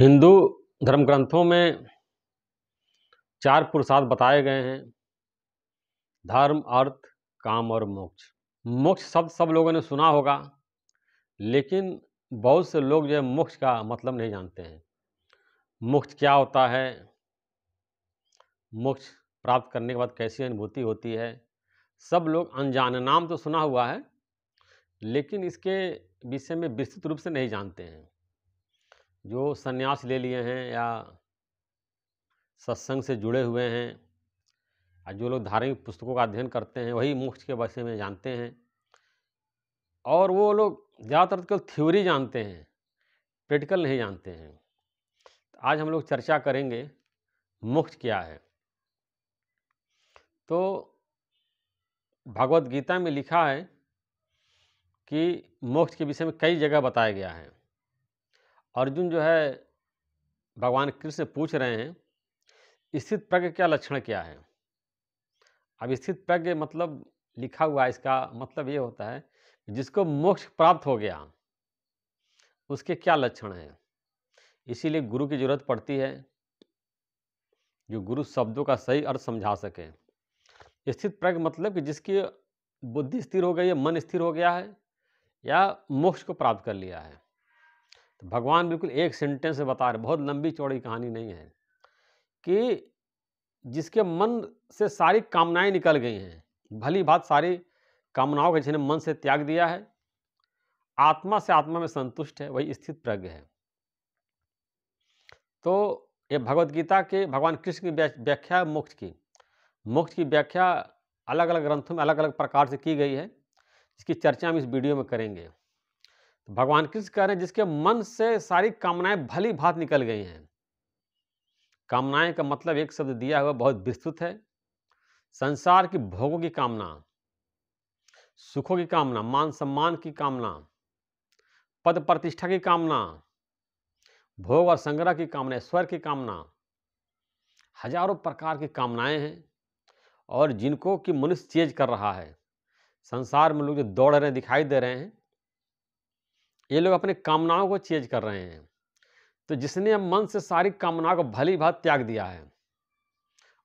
हिंदू धर्म ग्रंथों में 4 पुरुषार्थ बताए गए हैं। धर्म, अर्थ, काम और मोक्ष। मोक्ष शब्द सब लोगों ने सुना होगा, लेकिन बहुत से लोग जो है मोक्ष का मतलब नहीं जानते हैं। मोक्ष क्या होता है, मोक्ष प्राप्त करने के बाद कैसी अनुभूति होती है, सब लोग अनजान हैं। नाम तो सुना हुआ है, लेकिन इसके विषय में विस्तृत रूप से नहीं जानते हैं। जो संन्यास ले लिए हैं या सत्संग से जुड़े हुए हैं और जो लोग धार्मिक पुस्तकों का अध्ययन करते हैं, वही मोक्ष के विषय में जानते हैं। और वो लोग ज़्यादातर केवल थ्योरी जानते हैं, प्रैक्टिकल नहीं जानते हैं। आज हम लोग चर्चा करेंगे मोक्ष क्या है। तो भगवत गीता में लिखा है कि मोक्ष के विषय में कई जगह बताया गया है। अर्जुन जो है भगवान कृष्ण से पूछ रहे हैं, स्थित प्रज्ञ क्या लक्षण क्या है। अब स्थित प्रज्ञ मतलब लिखा हुआ है, इसका मतलब ये होता है जिसको मोक्ष प्राप्त हो गया उसके क्या लक्षण हैं। इसीलिए गुरु की जरूरत पड़ती है, जो गुरु शब्दों का सही अर्थ समझा सके। स्थित प्रज्ञ मतलब कि जिसकी बुद्धि स्थिर हो गई है, मन स्थिर हो गया है या मोक्ष को प्राप्त कर लिया है। तो भगवान बिल्कुल एक सेंटेंस से बता रहे, बहुत लंबी चौड़ी कहानी नहीं है, कि जिसके मन से सारी कामनाएं निकल गई हैं, भली बात सारी कामनाओं को जिसने मन से त्याग दिया है, आत्मा से आत्मा में संतुष्ट है, वही स्थित प्रज्ञ है। तो ये भगवत गीता के भगवान कृष्ण की व्याख्या है मोक्ष की। मोक्ष की व्याख्या अलग अलग ग्रंथों में अलग अलग प्रकार से की गई है, इसकी चर्चा हम इस वीडियो में करेंगे। तो भगवान कृष्ण कह रहे हैं जिसके मन से सारी कामनाएं भली भांति निकल गई हैं। कामनाएं का मतलब एक शब्द दिया हुआ बहुत विस्तृत है। संसार की भोगों की कामना, सुखों की कामना, मान सम्मान की कामना, पद प्रतिष्ठा की कामना, भोग और संग्रह की कामना, स्वर्ग की कामना, हजारों प्रकार की कामनाएं हैं। और जिनको कि मनुष्य चेज कर रहा है, संसार में लोग जो दौड़ रहे दिखाई दे रहे हैं, ये लोग अपने कामनाओं को चेज कर रहे हैं। तो जिसने मन से सारी कामनाओं को भली भांति त्याग दिया है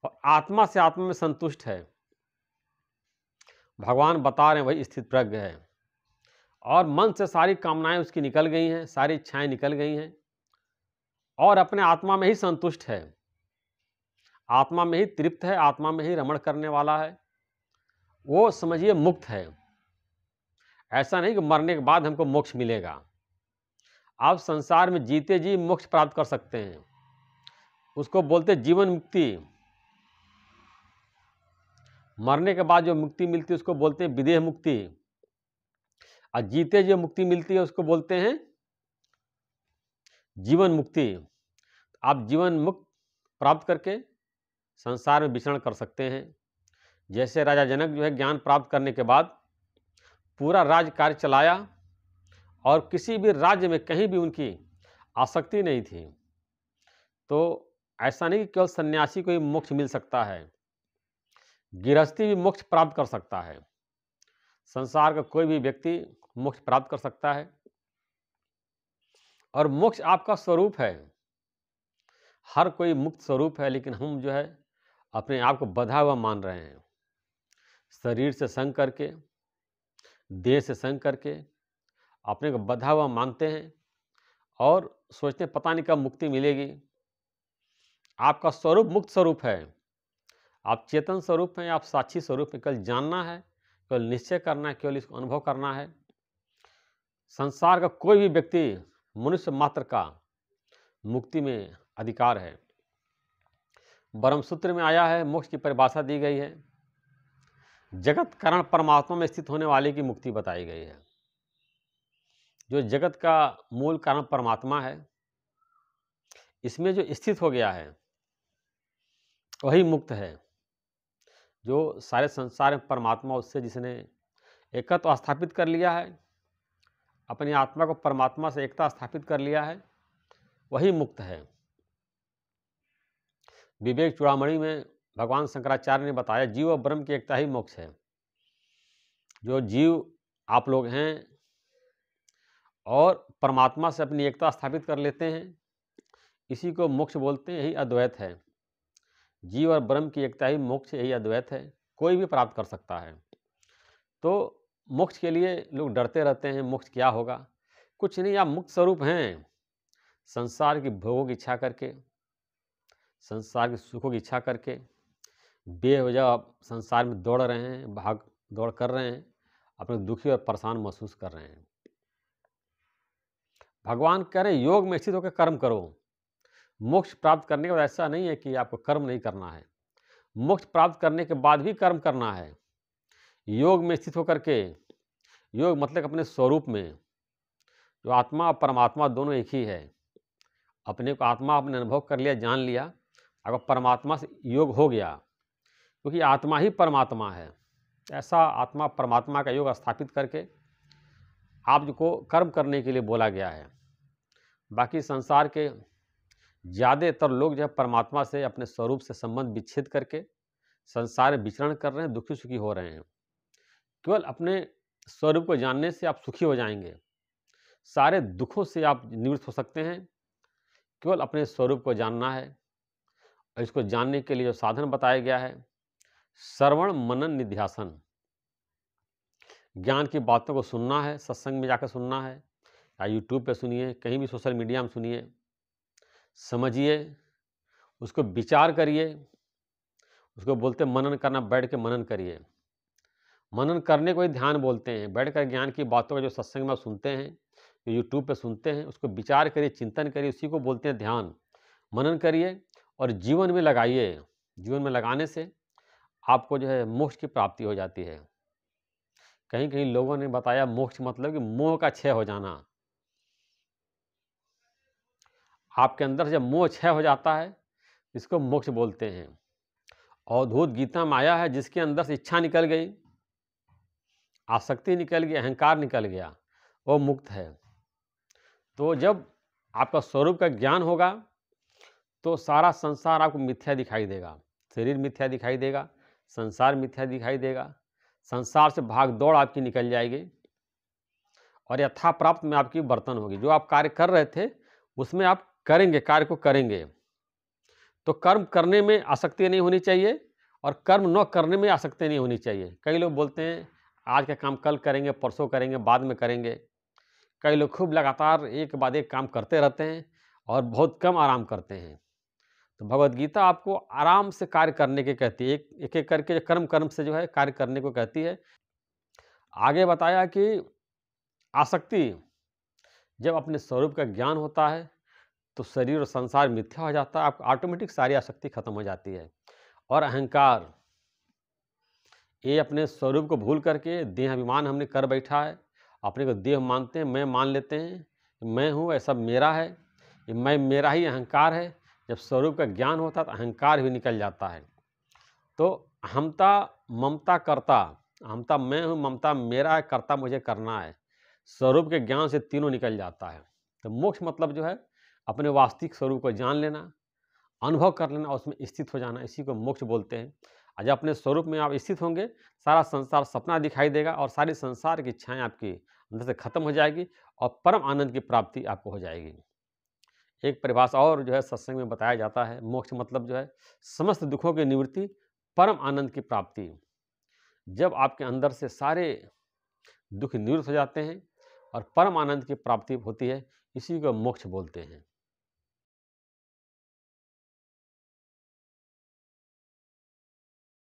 और आत्मा से आत्मा में संतुष्ट है, भगवान बता रहे हैं वही स्थित प्रज्ञ है। और मन से सारी कामनाएं उसकी निकल गई हैं, सारी इच्छाएं निकल गई हैं और अपने आत्मा में ही संतुष्ट है, आत्मा में ही तृप्त है, आत्मा में ही रमण करने वाला है। वो समझिए मुक्त है। ऐसा नहीं कि मरने के बाद हमको मोक्ष मिलेगा। आप संसार में जीते जी मोक्ष प्राप्त कर सकते हैं, उसको बोलते जीवन मुक्ति। मरने के बाद जो मुक्ति मिलती है उसको बोलते हैं विदेह मुक्ति, और जीते जो मुक्ति मिलती है उसको बोलते हैं जीवन मुक्ति। आप जीवन मुक्त प्राप्त करके संसार में विचरण कर सकते हैं। जैसे राजा जनक जो है ज्ञान प्राप्त करने के बाद पूरा राज कार्य चलाया और किसी भी राज्य में कहीं भी उनकी आसक्ति नहीं थी। तो ऐसा नहीं कि केवल सन्यासी को ही मोक्ष मिल सकता है, गृहस्थी भी मोक्ष प्राप्त कर सकता है। संसार का कोई भी व्यक्ति मोक्ष प्राप्त कर सकता है और मोक्ष आपका स्वरूप है। हर कोई मुक्त स्वरूप है, लेकिन हम जो है अपने आप को बंधा हुआ मान रहे हैं, शरीर से संग करके, देह से संग करके अपने को बंधा हुआ मानते हैं और सोचते हैं पता नहीं कब मुक्ति मिलेगी। आपका स्वरूप मुक्त स्वरूप है, आप चेतन स्वरूप हैं, आप साक्षी स्वरूप हैं। केवल जानना है, केवल निश्चय करना है, केवल इसको अनुभव करना है। संसार का कोई भी व्यक्ति, मनुष्य मात्र का मुक्ति में अधिकार है। ब्रह्म सूत्र में आया है, मोक्ष की परिभाषा दी गई है, जगत कारण परमात्मा में स्थित होने वाले की मुक्ति बताई गई है। जो जगत का मूल कारण परमात्मा है, इसमें जो स्थित हो गया है वही मुक्त है। जो सारे संसार में परमात्मा, उससे जिसने एकत्व स्थापित कर लिया है, अपनी आत्मा को परमात्मा से एकता स्थापित कर लिया है, वही मुक्त है। विवेक चूड़ामणि में भगवान शंकराचार्य ने बताया जीव और ब्रह्म की एकता ही मोक्ष है। जो जीव आप लोग हैं और परमात्मा से अपनी एकता स्थापित कर लेते हैं, इसी को मोक्ष बोलते हैं, यही अद्वैत है। जीव और ब्रह्म की एकता ही मोक्ष, यही अद्वैत है, कोई भी प्राप्त कर सकता है। तो मोक्ष के लिए लोग डरते रहते हैं, मोक्ष क्या होगा? कुछ नहीं, आप मुक्त स्वरूप हैं। संसार की भोगों की इच्छा करके, संसार के सुखों की इच्छा करके बेवजह आप संसार में दौड़ रहे हैं, भाग दौड़ कर रहे हैं, अपने दुखी और परेशान महसूस कर रहे हैं। भगवान कह रहे हैं योग में स्थित होकर कर्म करो। मोक्ष प्राप्त करने के बाद ऐसा नहीं है कि आपको कर्म नहीं करना है, मोक्ष प्राप्त करने के बाद भी कर्म करना है। योग में स्थित होकर के, योग मतलब अपने स्वरूप में, जो आत्मा और परमात्मा दोनों एक ही है। अपने को आत्मा आपने अनुभव कर लिया, जान लिया, अगर परमात्मा से योग हो गया, क्योंकि आत्मा ही परमात्मा है। ऐसा आत्मा परमात्मा का योग स्थापित करके आपको कर्म करने के लिए बोला गया है। बाकी संसार के ज़्यादातर लोग जो है परमात्मा से, अपने स्वरूप से संबंध विच्छेद करके संसार में विचरण कर रहे हैं, दुखी सुखी हो रहे हैं। केवल अपने स्वरूप को जानने से आप सुखी हो जाएंगे, सारे दुखों से आप निवृत्त हो सकते हैं। केवल अपने स्वरूप को जानना है, और इसको जानने के लिए जो साधन बताया गया है, श्रवण मनन निध्यासन। ज्ञान की बातों को सुनना है, सत्संग में जाकर सुनना है, या यूट्यूब पे सुनिए, कहीं भी सोशल मीडिया में सुनिए, समझिए, उसको विचार करिए। उसको बोलते हैं मनन करना, बैठ के मनन करिए। मनन करने को ही ध्यान बोलते हैं। बैठकर ज्ञान की बातों का जो सत्संग में आप सुनते हैं, जो यूट्यूब पे सुनते हैं, उसको विचार करिए, चिंतन करिए, उसी को बोलते हैं ध्यान। मनन करिए और जीवन में लगाइए। जीवन में लगाने से आपको जो है मोक्ष की प्राप्ति हो जाती है। कहीं कहीं लोगों ने बताया मोक्ष मतलब कि मोह का क्षय हो जाना। आपके अंदर जब मोह क्षय हो जाता है, इसको मोक्ष बोलते हैं। अवधूत गीता में आया है, जिसके अंदर से इच्छा निकल गई, आसक्ति निकल गई, अहंकार निकल गया, वो मुक्त है। तो जब आपका स्वरूप का ज्ञान होगा, तो सारा संसार आपको मिथ्या दिखाई देगा। शरीर मिथ्या दिखाई देगा, संसार मिथ्या दिखाई देगा, संसार से भाग दौड़ आपकी निकल जाएगी, और यथा प्राप्त में आपकी बर्तन होगी। जो आप कार्य कर रहे थे, उसमें आप करेंगे, कार्य को करेंगे। तो कर्म करने में आसक्ति नहीं होनी चाहिए, और कर्म न करने में आसक्ति नहीं होनी चाहिए। कई लोग बोलते हैं आज का काम कल करेंगे, परसों करेंगे, बाद में करेंगे। कई लोग खूब लगातार एक के बाद एक काम करते रहते हैं और बहुत कम आराम करते हैं। तो भगवद गीता आपको आराम से कार्य करने के कहती है, एक एक करके कर्म से जो है कार्य करने को कहती है। आगे बताया कि आसक्ति, जब अपने स्वरूप का ज्ञान होता है, तो शरीर और संसार मिथ्या हो जाता है, आप ऑटोमेटिक सारी आसक्ति खत्म हो जाती है। और अहंकार, ये अपने स्वरूप को भूल करके देह अभिमान हमने कर बैठा है, अपने को देह मानते हैं, मैं मान लेते हैं, मैं हूँ, ऐसा मेरा है, ये मैं मेरा ही अहंकार है। जब स्वरूप का ज्ञान होता है तो अहंकार भी निकल जाता है। तो अहमता, ममता, कर्ता, अहमता मैं हूँ, ममता मेरा है, कर्ता मुझे करना है, स्वरूप के ज्ञान से तीनों निकल जाता है। तो मोक्ष मतलब जो है अपने वास्तविक स्वरूप को जान लेना, अनुभव कर लेना और उसमें स्थित हो जाना, इसी को मोक्ष बोलते हैं। और जब अपने स्वरूप में आप स्थित होंगे, सारा संसार सपना दिखाई देगा, और सारी संसार की इच्छाएं आपकी अंदर से खत्म हो जाएगी, और परम आनंद की प्राप्ति आपको हो जाएगी। एक परिभाषा और जो है सत्संग में बताया जाता है, मोक्ष मतलब जो है समस्त दुखों की निवृत्ति, परम आनंद की प्राप्ति। जब आपके अंदर से सारे दुख निवृत्त हो जाते हैं और परम आनंद की प्राप्ति होती है, इसी को मोक्ष बोलते हैं।